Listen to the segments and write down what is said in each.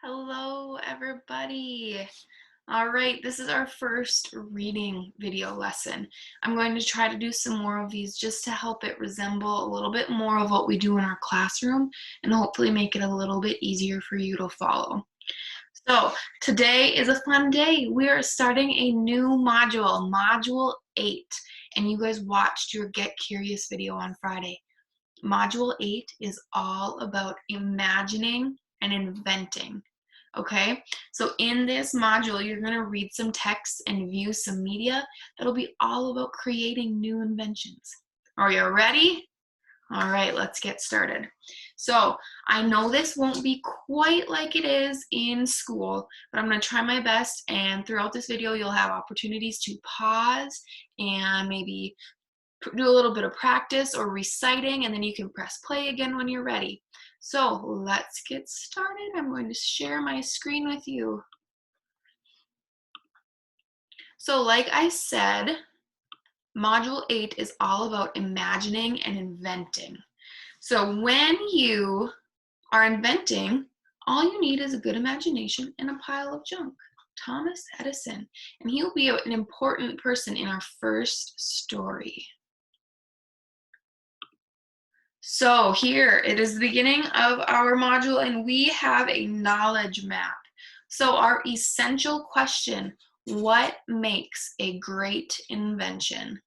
Hello, everybody. All right, this is our first reading video lesson. I'm going to try to do some more of these just to help it resemble a little bit more of what we do in our classroom and hopefully make it a little bit easier for you to follow. So today is a fun day. We are starting a new module, Module 8, and you guys watched your Get Curious video on Friday. Module 8 is all about imagining and inventing. Okay, so in this module, you're going to read some text and view some media that'll be all about creating new inventions. Are you ready? All right, let's get started. So I know this won't be quite like it is in school, but I'm going to try my best, and throughout this video, you'll have opportunities to pause and maybe do a little bit of practice or reciting, and then you can press play again when you're ready. So let's get started. I'm going to share my screen with you. So like I said, Module 8 is all about imagining and inventing. So when you are inventing, all you need is a good imagination and a pile of junk. Thomas Edison, and he'll be an important person in our first story. So here, it is the beginning of our module, and we have a knowledge map. So our essential question, what makes a great invention?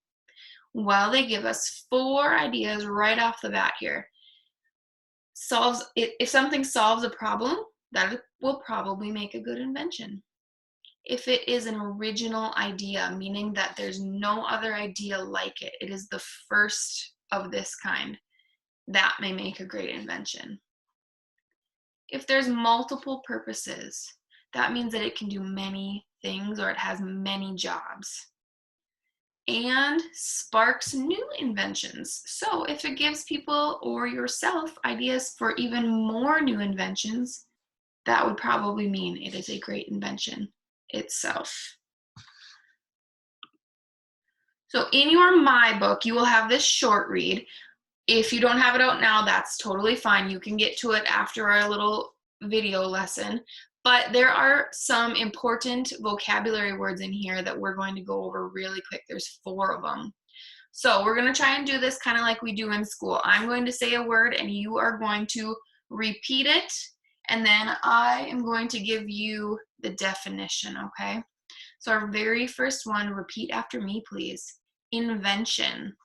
Well, they give us 4 ideas right off the bat here. If something solves a problem, that will probably make a good invention. If it is an original idea, meaning that there's no other idea like it, it is the first of this kind, that may make a great invention. If there's multiple purposes, that means that it can do many things or it has many jobs. And sparks new inventions. So if it gives people or yourself ideas for even more new inventions, that would probably mean it is a great invention itself. So in your My Book, you will have this short read. If you don't have it out now, that's totally fine. You can get to it after our little video lesson. But there are some important vocabulary words in here that we're going to go over really quick. There's 4 of them. So we're going to try and do this kind of like we do in school. I'm going to say a word and you are going to repeat it. And then I am going to give you the definition, okay? So our very first one, repeat after me, please. Invention.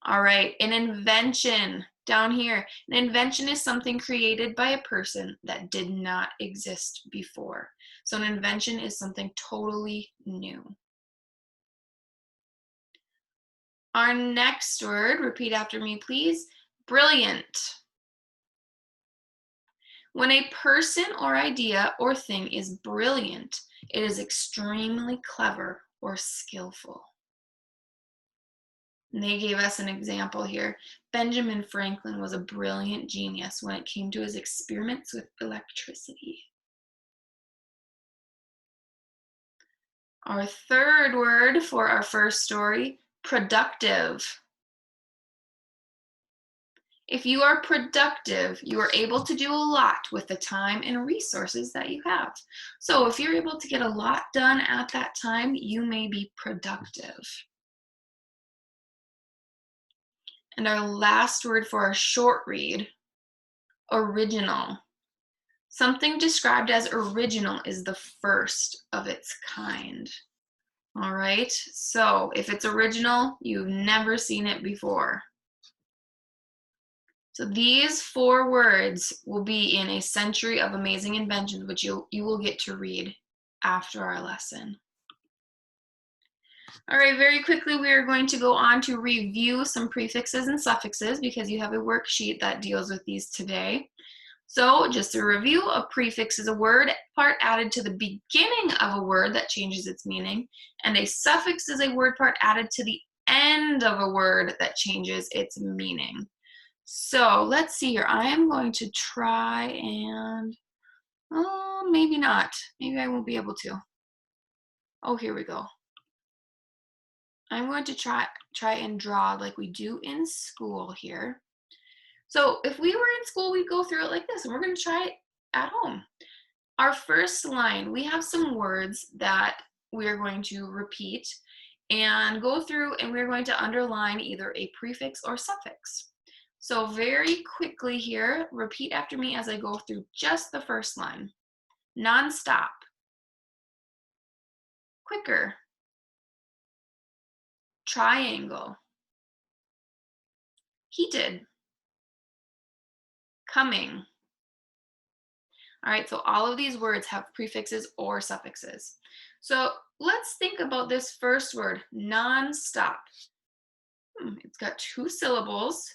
All right, an invention down here. An invention is something created by a person that did not exist before. So an invention is something totally new. Our next word, repeat after me, please. Brilliant. When a person or idea or thing is brilliant, it is extremely clever or skillful. And they gave us an example here. Benjamin Franklin was a brilliant genius when it came to his experiments with electricity. Our third word for our first story, productive. If you are productive, you are able to do a lot with the time and resources that you have. So if you're able to get a lot done at that time, you may be productive. And our last word for our short read, original. Something described as original is the first of its kind. All right, so if it's original, you've never seen it before. So these 4 words will be in A Century of Amazing Inventions, which you will get to read after our lesson. All right, very quickly, we are going to go on to review some prefixes and suffixes because you have a worksheet that deals with these today. So just a review, a prefix is a word part added to the beginning of a word that changes its meaning, and a suffix is a word part added to the end of a word that changes its meaning. So let's see here. I am going to try and, oh, maybe not. Maybe I won't be able to. Oh, here we go. I'm going to try and draw like we do in school here. So if we were in school, we'd go through it like this, and we're going to try it at home. Our first line, we have some words that we are going to repeat and go through, and we're going to underline either a prefix or suffix. So very quickly here, repeat after me as I go through just the first line. Nonstop, quicker, triangle, heated, coming. All right, so all of these words have prefixes or suffixes. So let's think about this first word, nonstop. It's got 2 syllables.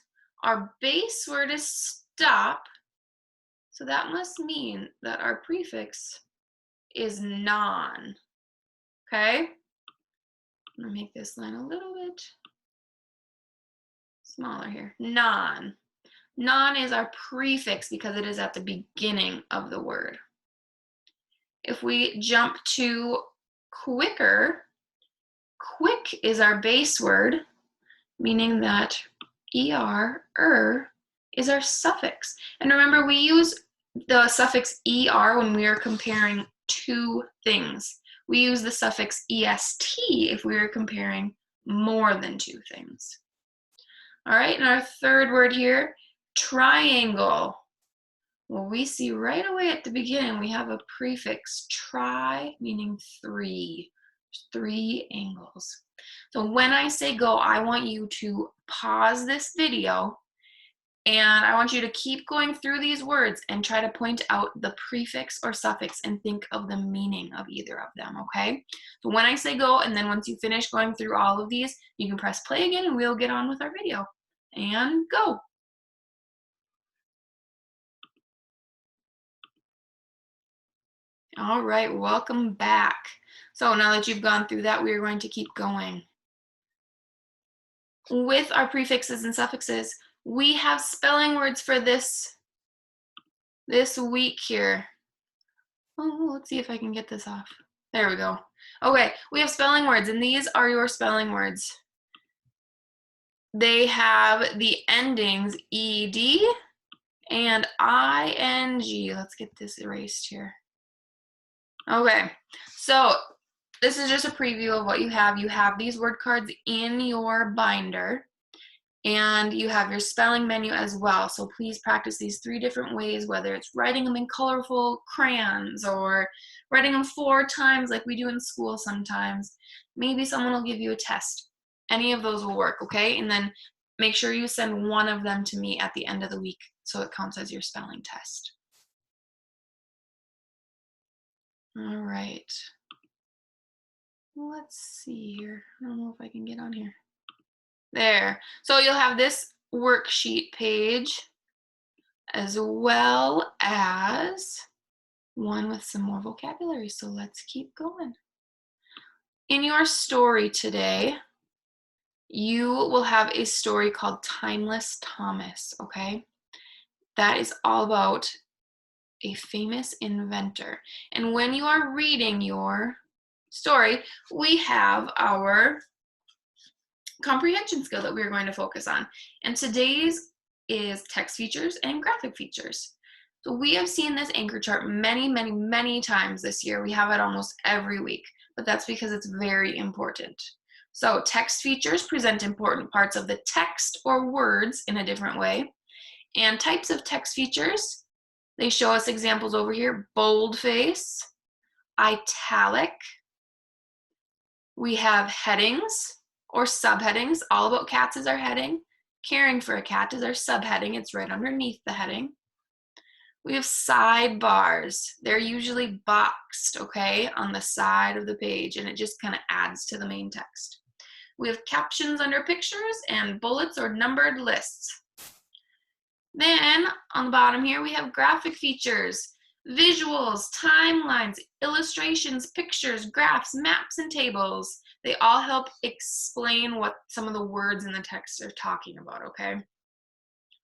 Our base word is stop, so that must mean that our prefix is non. Okay? I'm gonna make this line a little bit smaller here. Non. Non is our prefix because it is at the beginning of the word. If we jump to quicker, quick is our base word, meaning that is our suffix. And remember, we use the suffix er when we are comparing 2 things. We use the suffix est if we are comparing more than 2 things. All right, and our third word here, triangle. Well, we see right away at the beginning we have a prefix, tri, meaning 3. 3 angles. So when I say go, I want you to pause this video and I want you to keep going through these words and try to point out the prefix or suffix and think of the meaning of either of them, okay? So when I say go, and then once you finish going through all of these, you can press play again and we'll get on with our video. And go. All right, welcome back. So now that you've gone through that, we are going to keep going. With our prefixes and suffixes, we have spelling words for this week here. Oh, let's see if I can get this off. There we go. Okay, we have spelling words, and these are your spelling words. They have the endings ed and ing. Let's get this erased here. Okay, so this is just a preview of what you have. You have these word cards in your binder, and you have your spelling menu as well. So please practice these 3 different ways, whether it's writing them in colorful crayons or writing them 4 times like we do in school sometimes. Maybe someone will give you a test. Any of those will work, okay? And then make sure you send one of them to me at the end of the week so it counts as your spelling test. All right. Let's see here. I don't know if I can get on here. There. So you'll have this worksheet page as well as one with some more vocabulary. So let's keep going. In your story today, you will have a story called Timeless Thomas, okay? That is all about a famous inventor. And when you are reading your story, we have our comprehension skill that we're going to focus on. And today's is text features and graphic features. So we have seen this anchor chart many, many, many times this year. We have it almost every week, but that's because it's very important. So text features present important parts of the text or words in a different way. And types of text features, they show us examples over here: boldface, italic. We have headings or subheadings. All About Cats is our heading. Caring for a Cat is our subheading. It's right underneath the heading. We have sidebars. They're usually boxed, okay, on the side of the page, and it just kind of adds to the main text. We have captions under pictures and bullets or numbered lists. Then on the bottom here, we have graphic features, visuals, timelines, illustrations, pictures, graphs, maps, and tables. They all help explain what some of the words in the text are talking about, okay?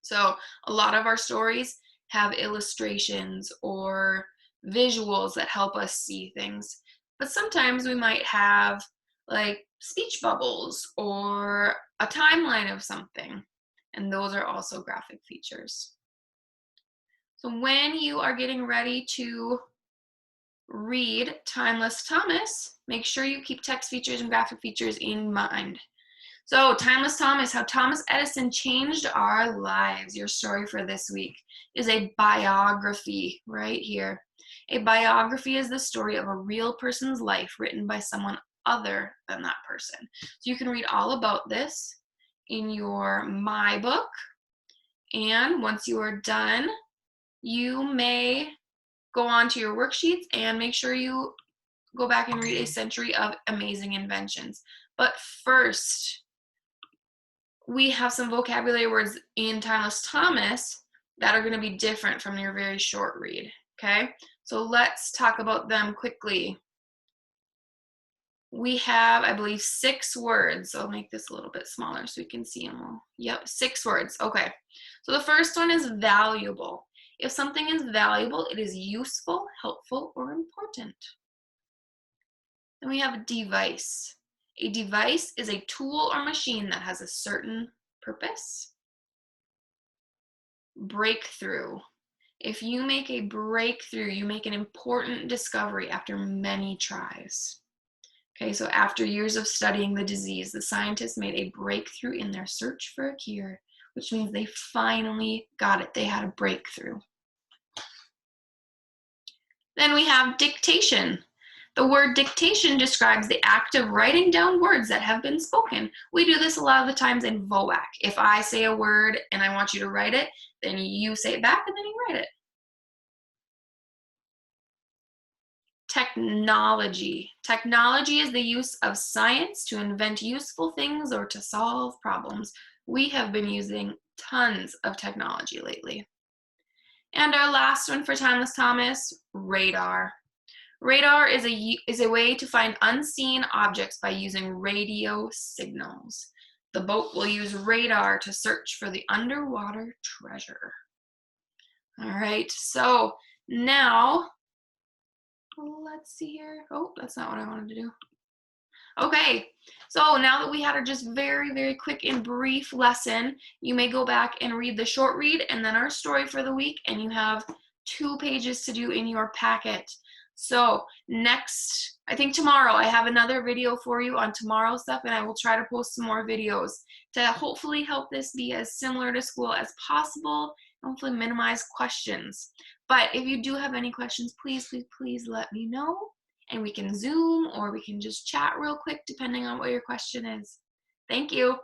So a lot of our stories have illustrations or visuals that help us see things. But sometimes we might have like speech bubbles or a timeline of something. And those are also graphic features. So when you are getting ready to read Timeless Thomas, make sure you keep text features and graphic features in mind. So, Timeless Thomas, How Thomas Edison Changed Our Lives. Your story for this week is a biography right here. A biography is the story of a real person's life written by someone other than that person. So you can read all about this in your My Book. And once you are done, you may go on to your worksheets and make sure you go back and read A Century of Amazing Inventions. But first, we have some vocabulary words in Timeless Thomas that are going to be different from your very short read, okay? So let's talk about them quickly. We have, I believe, 6 words. I'll make this a little bit smaller so we can see them all. Yep, 6 words. Okay. So the first one is valuable. If something is valuable, it is useful, helpful, or important. Then we have a device. A device is a tool or machine that has a certain purpose. Breakthrough. If you make a breakthrough, you make an important discovery after many tries. Okay, so after years of studying the disease, the scientists made a breakthrough in their search for a cure, which means they finally got it. They had a breakthrough. Then we have dictation. The word dictation describes the act of writing down words that have been spoken. We do this a lot of the times in VOAC. If I say a word and I want you to write it, then you say it back and then you write it. Technology. Technology is the use of science to invent useful things or to solve problems. We have been using tons of technology lately. And our last one for Timeless Thomas, radar. Radar is a way to find unseen objects by using radio signals. The boat will use radar to search for the underwater treasure. All right, so now, let's see here. Oh, that's not what I wanted to do. Okay, so now that we had a just very, very quick and brief lesson, you may go back and read the short read and then our story for the week, and you have 2 pages to do in your packet. So next, I think tomorrow, I have another video for you on tomorrow's stuff, and I will try to post some more videos to hopefully help this be as similar to school as possible, and hopefully minimize questions. But if you do have any questions, please, please, please let me know, and we can Zoom or we can just chat real quick depending on what your question is. Thank you.